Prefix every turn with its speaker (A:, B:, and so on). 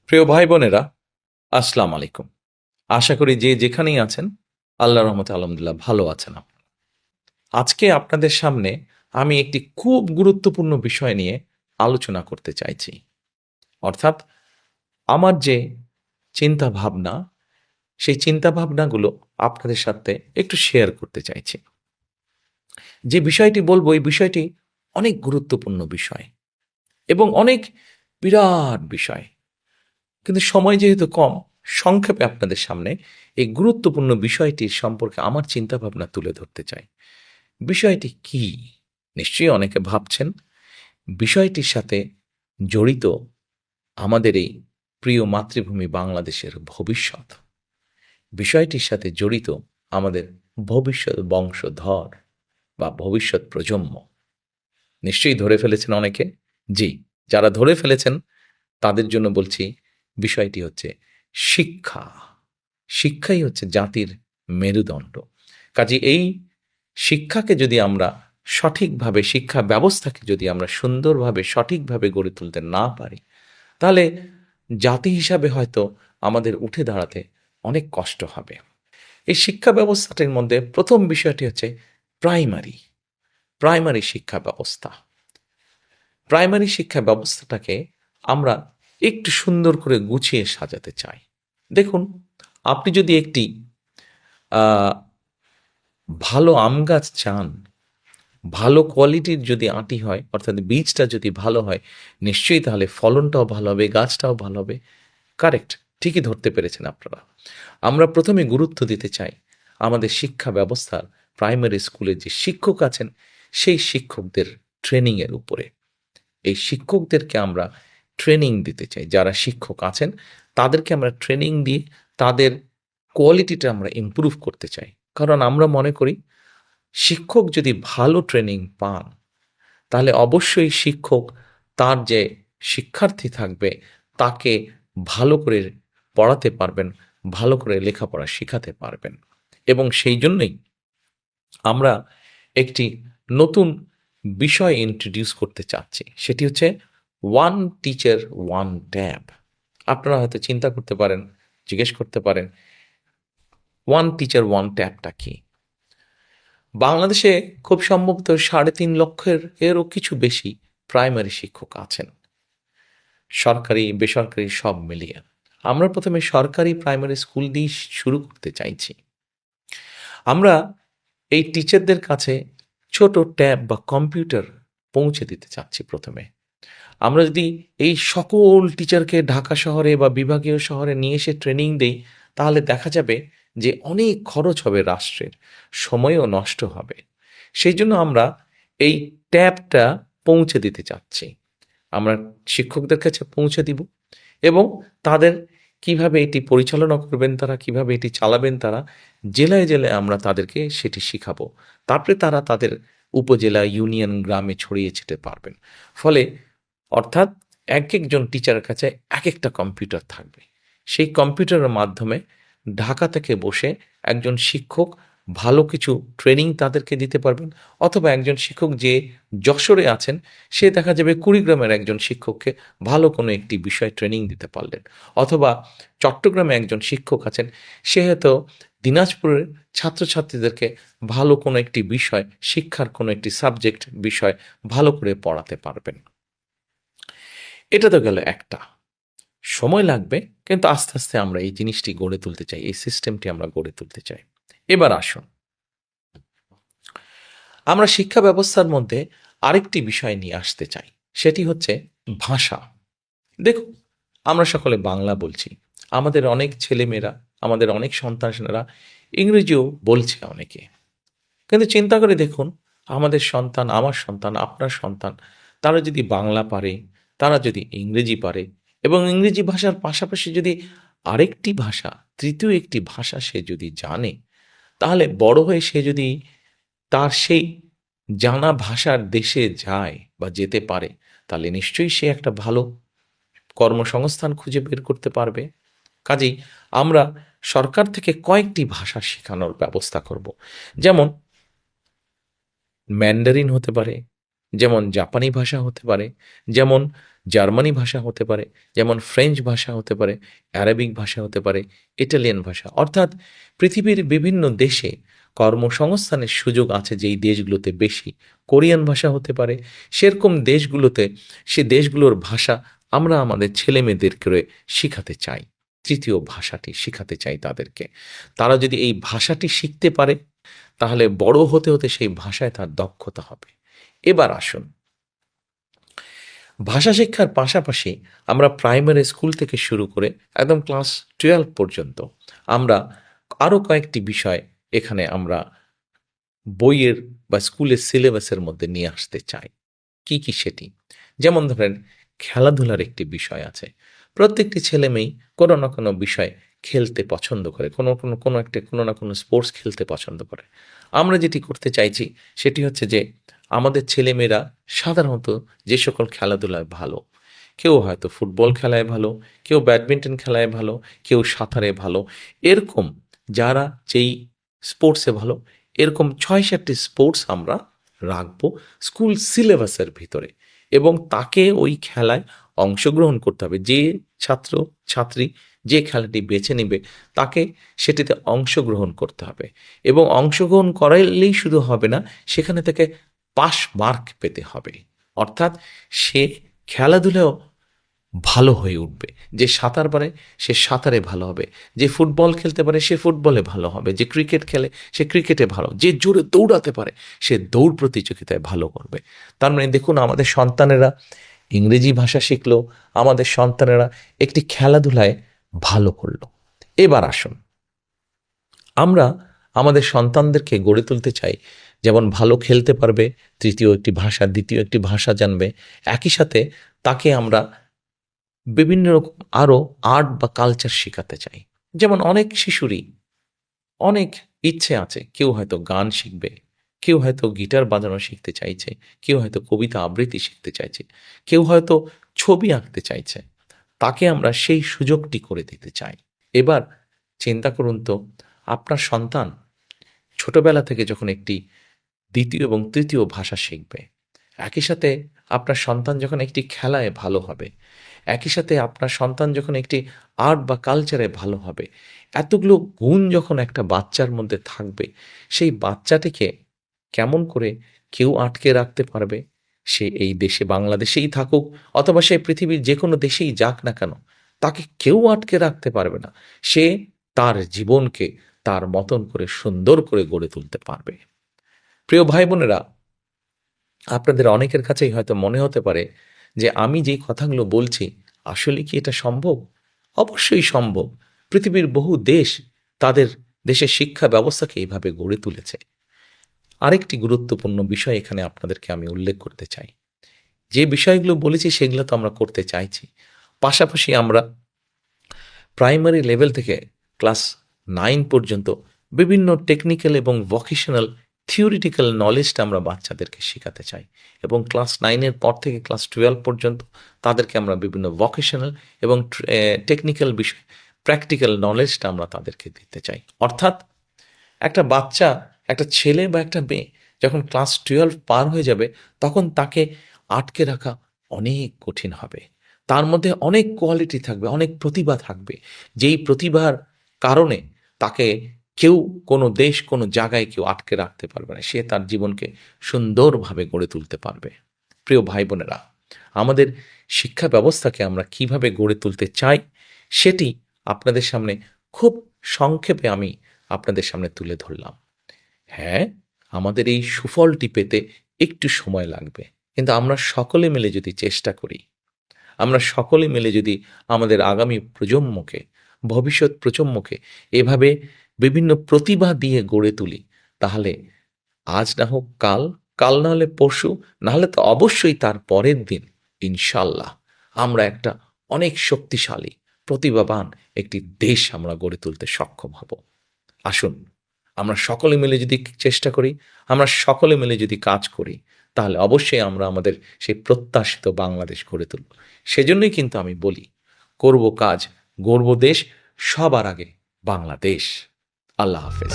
A: প্রিয় ভাই বোনেরা, আসসালাম আলাইকুম। আশা করি যে যেখানেই আছেন আল্লাহর রহমতে আলহামদুলিল্লাহ ভালো আছেন আপনারা। আজকে আপনাদের সামনে আমি একটি খুব গুরুত্বপূর্ণ বিষয় নিয়ে আলোচনা করতে চাইছি। অর্থাৎ আমার যে চিন্তা ভাবনা, সেই চিন্তা ভাবনাগুলো আপনাদের সাথে একটু শেয়ার করতে চাইছি। যে বিষয়টি বলবো এই বিষয়টি অনেক গুরুত্বপূর্ণ বিষয় এবং অনেক বিরাট বিষয়। কিন্তু সময় যেহেতু কম, সংক্ষেপে আপনাদের সামনে এই গুরুত্বপূর্ণ বিষয়টির সম্পর্কে আমার চিন্তাভাবনা তুলে ধরতে চাই। বিষয়টি কি? নিশ্চয়ই অনেকে ভাবছেন, বিষয়টির সাথে জড়িত আমাদের এই প্রিয় মাতৃভূমি বাংলাদেশের ভবিষ্যৎ। বিষয়টির সাথে জড়িত আমাদের ভবিষ্যৎ বংশধর বা ভবিষ্যৎ প্রজন্ম। নিশ্চয়ই ধরে ফেলেছেন অনেকে। জি, যারা ধরে ফেলেছেন তাদের জন্য বলছি, বিষয়টি হচ্ছে শিক্ষা। শিক্ষাই হচ্ছে জাতির মেরুদণ্ড। কাজে এই শিক্ষাকে যদি আমরা সঠিকভাবে, শিক্ষা ব্যবস্থাকে যদি আমরা সুন্দরভাবে সঠিকভাবে গড়ে তুলতে না পারি, তাহলে জাতি হিসাবে হয়তো আমাদের উঠে দাঁড়াতে অনেক কষ্ট হবে। এই শিক্ষা ব্যবস্থাটির মধ্যে প্রথম বিষয়টি হচ্ছে প্রাইমারি প্রাইমারি শিক্ষা ব্যবস্থা। প্রাইমারি শিক্ষা ব্যবস্থাটাকে আমরা একটু সুন্দর করে গুছিয়ে সাজাতে চাই। দেখুন, আপনি যদি একটি ভালো আম গাছ চান, ভালো কোয়ালিটির যদি আঁটি হয়, অর্থাৎ বীজটা যদি ভালো হয়, নিশ্চয়ই তাহলে ফলনটাও ভালো হবে, গাছটাও ভালো হবে। কারেক্ট, ঠিকই ধরতে পেরেছেন আপনারা। আমরা প্রথমে গুরুত্ব দিতে চাই আমাদের শিক্ষা ব্যবস্থার প্রাইমারি স্কুলে যে শিক্ষক আছেন সেই শিক্ষকদের ট্রেনিংয়ের উপরে। এই শিক্ষকদেরকে আমরা ট্রেনিং দিতে চাই। যারা শিক্ষক আছেন তাদেরকে আমরা ট্রেনিং দিয়ে তাদের কোয়ালিটিটা আমরা ইমপ্রুভ করতে চাই। কারণ আমরা মনে করি শিক্ষক যদি ভালো ট্রেনিং পান, তাহলে অবশ্যই শিক্ষক তার যে শিক্ষার্থী থাকবে তাকে ভালো করে পড়াতে পারবেন, ভালো করে লেখাপড়া শেখাতে পারবেন। এবং সেই জন্যই আমরা একটি নতুন বিষয় ইন্ট্রোডিউস করতে চাচ্ছি। সেটি হচ্ছে ওয়ান টিচার ওয়ান ট্যাব। আপনারা হয়তো চিন্তা করতে পারেন, জিজ্ঞেস করতে পারেন, ওয়ান টিচার ওয়ান ট্যাবটা কি? বাংলাদেশে খুব সম্ভবত ৩.৫ লক্ষের এরও কিছু বেশি প্রাইমারি শিক্ষক আছেন, সরকারি বেসরকারি সব মিলিয়ে। আমরা প্রথমে সরকারি প্রাইমারি স্কুল দিয়ে শুরু করতে চাইছি। আমরা এই টিচারদের কাছে ছোট ট্যাব বা কম্পিউটার পৌঁছে দিতে চাচ্ছি প্রথমে। আমরা যদি এই সকল টিচারকে ঢাকা শহরে বা বিভাগীয় শহরে নিয়ে এসে ট্রেনিং দেই, তাহলে দেখা যাবে যে অনেক খরচ হবে রাষ্ট্রের, সময়ও নষ্ট হবে। সেই জন্য আমরা এই ট্যাবটা পৌঁছে দিতে চাচ্ছি। আমরা শিক্ষকদের কাছে পৌঁছে দিব এবং তাদের কিভাবে এটি পরিচালনা করবেন তারা, কিভাবে এটি চালাবেন তারা, জেলায় জেলায় আমরা তাদেরকে সেটি শিখাবো। তারপরে তারা তাদের উপজেলা, ইউনিয়ন, গ্রামে ছড়িয়ে ছিটে পারবেন। ফলে অর্থাৎ একেকজন টিচারের কাছে একেকটা কম্পিউটার থাকবে। সেই কম্পিউটারের মাধ্যমে ঢাকা থেকে বসে একজন শিক্ষক ভালো কিছু ট্রেনিং তাদেরকে দিতে পারবেন। অথবা একজন শিক্ষক যে যশোরে আছেন, সে দেখা যাবে কুড়িগ্রামের একজন শিক্ষককে ভালো কোনো একটি বিষয় ট্রেনিং দিতে পারলেন। অথবা চট্টগ্রামে একজন শিক্ষক আছেন, সে হয়তো দিনাজপুরের ছাত্রছাত্রীদেরকে ভালো কোনো একটি বিষয়, শিক্ষার কোনো একটি সাবজেক্ট বিষয় ভালো করে পড়াতে পারবেন। এটা তো গেল একটা। সময় লাগবে, কিন্তু আস্তে আস্তে আমরা এই জিনিসটি গড়ে তুলতে চাই, এই সিস্টেমটি আমরা গড়ে তুলতে চাই। এবার আসুন, আমরা শিক্ষা ব্যবস্থার মধ্যে আরেকটি বিষয় নিয়ে আসতে চাই। সেটি হচ্ছে ভাষা। দেখুন, আমরা সকলে বাংলা বলছি, আমাদের অনেক ছেলেমেয়েরা, আমাদের অনেক সন্তানেরা ইংরেজিও বলছে অনেকে। কিন্তু চিন্তা করে দেখুন, আমাদের সন্তান, আমার সন্তান, আপনার সন্তান, তারা যদি বাংলা পারে, তারা যদি ইংরেজি পারে এবং ইংরেজি ভাষার পাশাপাশি যদি আরেকটি ভাষা, তৃতীয় একটি ভাষা সে যদি জানে, তাহলে বড় হয়ে সে যদি তার সেই জানা ভাষার দেশে যায় বা যেতে পারে, তাহলে নিশ্চয়ই সে একটা ভালো কর্মসংস্থান খুঁজে বের করতে পারবে। কাজেই আমরা সরকার থেকে কয়েকটি ভাষা শেখানোর ব্যবস্থা করব। যেমন ম্যান্ডারিন হতে পারে, যেমন জাপানি ভাষা হতে পারে, যেমন জার্মানি ভাষা হতে পারে, যেমন ফ্রেঞ্চ ভাষা হতে পারে, অ্যারাবিক ভাষা হতে পারে, ইটালিয়ান ভাষা। অর্থাৎ পৃথিবীর বিভিন্ন দেশে কর্মসংস্থানের সুযোগ আছে যেই দেশগুলোতে বেশি। কোরিয়ান ভাষা হতে পারে। সেরকম দেশগুলোতে সে দেশগুলোর ভাষা আমরা আমাদের ছেলেমেয়েদেরকে শিখাতে চাই। তৃতীয় ভাষাটি শিখাতে চাই তাদেরকে। তারা যদি এই ভাষাটি শিখতে পারে তাহলে বড় হতে হতে সেই ভাষায় তার দক্ষতা হবে। এবার আসুন, ভাষা শিক্ষার পাশাপাশি আমরা প্রাইমারি স্কুল থেকে শুরু করে একদম ক্লাস 12 পর্যন্ত আমরা আরও কয়েকটি বিষয় এখানে আমরা বইয়ের বা স্কুলের সিলেবাসের মধ্যে নিয়ে আসতে চাই। কি কি সেটি? যেমন ধরেন, খেলাধুলার একটি বিষয় আছে। প্রত্যেকটি ছেলে মেয়েই কোনো না কোনো বিষয় খেলতে পছন্দ করে, কোনো না কোনো স্পোর্টস খেলতে পছন্দ করে। আমরা যেটি করতে চাইছি সেটি হচ্ছে যে আমাদের ছেলেমেয়েরা সাধারণত যে সকল খেলাধুলায় ভালো, কেউ হয়তো ফুটবল খেলায় ভালো, কেউ ব্যাডমিন্টন খেলায় ভালো, কেউ সাঁতারে ভালো, এরকম যারা যেই স্পোর্টসে ভালো, এরকম 6-7টি স্পোর্টস আমরা রাখবো স্কুল সিলেবাসের ভিতরে, এবং তাকে ওই খেলায় অংশগ্রহণ করতে হবে। যে ছাত্র ছাত্রী যে খেলাটি বেছে নেবে তাকে সেটিতে অংশগ্রহণ করতে হবে, এবং অংশগ্রহণ করাইলেই শুধু হবে না, সেখানে থেকে পাস মার্ক পেতে হবে। অর্থাৎ সে খেলাধুলাও ভালো হয়ে উঠবে। যে সাঁতার পারে সে সাঁতারে ভালো হবে, যে ফুটবল খেলতে পারে সে ফুটবলে ভালো হবে, যে ক্রিকেট খেলে সে ক্রিকেটে ভালো, যে জোরে দৌড়াতে পারে সে দৌড় প্রতিযোগিতায় ভালো করবে। তার মানে দেখুন, আমাদের সন্তানেরা ইংরেজি ভাষা শিখলো, আমাদের সন্তানেরা একটি খেলাধুলায় ভালো করলো। এবার আসুন, আমরা আমাদের সন্তানদেরকে গড়ে তুলতে চাই যেমন ভালো খেলতে পারবে, তৃতীয় একটি ভাষা, দ্বিতীয় একটি ভাষা জানবে, একই সাথে তাকে আমরা বিভিন্ন রকম আরও আর্ট বা কালচার শেখাতে চাই। যেমন অনেক শিশুরই অনেক ইচ্ছে আছে, কেউ হয়তো গান শিখবে, কেউ হয়তো গিটার বাজানো শিখতে চাইছে, কেউ হয়তো কবিতা আবৃত্তি শিখতে চাইছে, কেউ হয়তো ছবি আঁকতে চাইছে, তাকে আমরা সেই সুযোগটি করে দিতে চাই। এবার চিন্তা করুন তো, আপনার সন্তান ছোটবেলা থেকে যখন একটি দ্বিতীয় এবং তৃতীয় ভাষা শিখবে, একই সাথে আপনার সন্তান যখন একটি খেলায় ভালো হবে, একই সাথে আপনার সন্তান যখন একটি আর্ট বা কালচারে ভালো হবে, এতগুলো গুণ যখন একটা বাচ্চার মধ্যে থাকবে, সেই বাচ্চাটিকে কেমন করে কেউ আটকে রাখতে পারবে? সে এই দেশে বাংলাদেশেই থাকুক অথবা সে পৃথিবীর যে কোনো দেশেই যাক না কেন, তাকে কেউ আটকে রাখতে পারবে না। সে তার জীবনকে তার মতন করে সুন্দর করে গড়ে তুলতে পারবে। প্রিয় ভাই বোনেরা, আপনাদের অনেকের কাছেই হয়তো মনে হতে পারে যে আমি যেই কথাগুলো বলছি আসলে কি এটা সম্ভব? অবশ্যই সম্ভব। পৃথিবীর বহু দেশ তাদের দেশের শিক্ষা ব্যবস্থাকে এইভাবে গড়ে তুলেছে। আরেকটি গুরুত্বপূর্ণ বিষয় এখানে আপনাদেরকে আমি উল্লেখ করতে চাই। যে বিষয়গুলো বলেছি সেগুলো তো আমরা করতে চাইছি, পাশাপাশি আমরা প্রাইমারি লেভেল থেকে ক্লাস 9 পর্যন্ত বিভিন্ন টেকনিক্যাল এবং ভোকেশনাল থিওরিটিক্যাল নলেজটা আমরা বাচ্চাদেরকে শেখাতে চাই, এবং ক্লাস 9-এর পর থেকে ক্লাস 12 পর্যন্ত তাদেরকে আমরা বিভিন্ন ভোকেশনাল এবং টেকনিক্যাল বিষয় প্র্যাকটিক্যাল নলেজটা আমরা তাদেরকে দিতে চাই। অর্থাৎ একটা বাচ্চা, একটা ছেলে বা একটা মেয়ে যখন ক্লাস 12 পার হয়ে যাবে, তখন তাকে আটকে রাখা অনেক কঠিন হবে। তার মধ্যে অনেক কোয়ালিটি থাকবে, অনেক প্রতিভা থাকবে, যেই প্রতিভার কারণে তাকে কেউ, কোনো দেশ, কোনো জায়গায় কেউ আটকে রাখতে পারবে না। সে তার জীবনকে সুন্দরভাবে গড়ে তুলতে পারবে। প্রিয় ভাই বোনেরা, আমাদের শিক্ষা ব্যবস্থাকে আমরা কিভাবে গড়ে তুলতে চাই সেটি আপনাদের সামনে খুব সংক্ষেপে আমি আপনাদের সামনে তুলে ধরলাম। হ্যাঁ, আমাদের এই সুফলটি পেতে একটু সময় লাগবে, কিন্তু আমরা সকলে মিলে যদি চেষ্টা করি, আমরা সকলে মিলে যদি আমাদের আগামী প্রজন্মকে, ভবিষ্যৎ প্রজন্মকে এভাবে বিভিন্ন প্রতিভা দিয়ে গড়ে তুলি, তাহলে আজ না হোক কাল, কাল না হলে পরশু, না হলে তো অবশ্যই তার পরের দিন ইনশাল্লাহ আমরা একটা অনেক শক্তিশালী, প্রতিভাবান একটি দেশ আমরা গড়ে তুলতে সক্ষম হব। আসুন, আমরা সকলে মিলে যদি চেষ্টা করি, আমরা সকলে মিলে যদি কাজ করি, তাহলে অবশ্যই আমরা আমাদের সেই প্রত্যাশিত বাংলাদেশ গড়ে তুলব। সেজন্যই কিন্তু আমি বলি, করব কাজ, গড়ব দেশ, সবার আগে বাংলাদেশ। আল্লাহ হাফেজ।